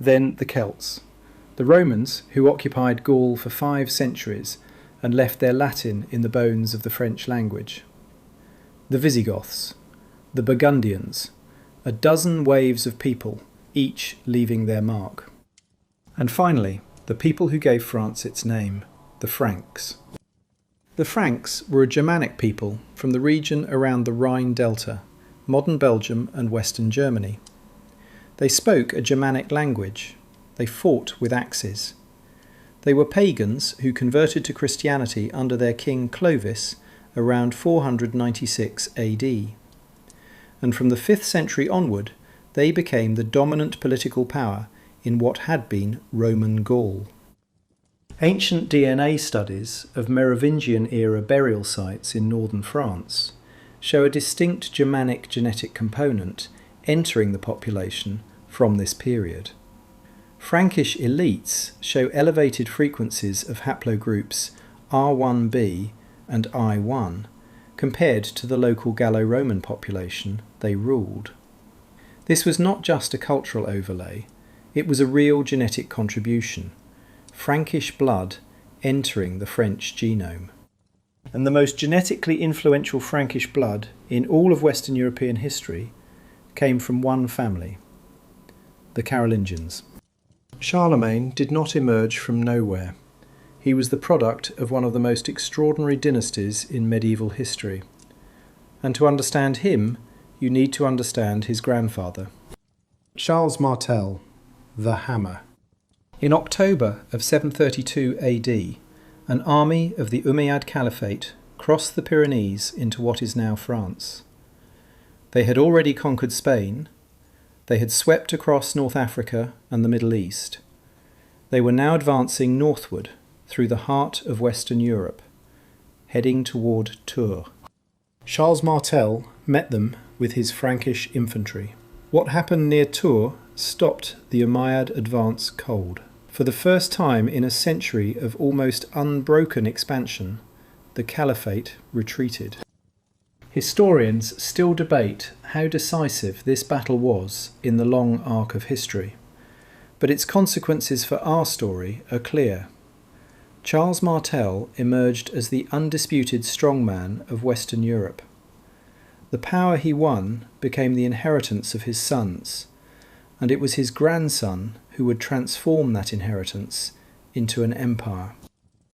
Then the Celts, the Romans who occupied Gaul for 5 centuries and left their Latin in the bones of the French language. The Visigoths, the Burgundians, a dozen waves of people, each leaving their mark. And finally, the people who gave France its name, the Franks. The Franks were a Germanic people from the region around the Rhine Delta, modern Belgium and Western Germany. They spoke a Germanic language. They fought with axes. They were pagans who converted to Christianity under their king Clovis around 496 AD. And from the 5th century onward, they became the dominant political power in what had been Roman Gaul. Ancient DNA studies of Merovingian-era burial sites in northern France show a distinct Germanic genetic component entering the population from this period. Frankish elites show elevated frequencies of haplogroups R1b and I1 compared to the local Gallo-Roman population they ruled. This was not just a cultural overlay, it was a real genetic contribution, Frankish blood entering the French genome. And the most genetically influential Frankish blood in all of Western European history came from one family, the Carolingians. Charlemagne did not emerge from nowhere. He was the product of one of the most extraordinary dynasties in medieval history. And to understand him, you need to understand his grandfather. Charles Martel, the Hammer. In October of 732 AD, an army of the Umayyad Caliphate crossed the Pyrenees into what is now France. They had already conquered Spain. They had swept across North Africa and the Middle East. They were now advancing northward through the heart of Western Europe, heading toward Tours. Charles Martel met them with his Frankish infantry. What happened near Tours stopped the Umayyad advance cold. For the first time in a century of almost unbroken expansion, the Caliphate retreated. Historians still debate how decisive this battle was in the long arc of history, but its consequences for our story are clear. Charles Martel emerged as the undisputed strongman of Western Europe. The power he won became the inheritance of his sons, and it was his grandson who would transform that inheritance into an empire.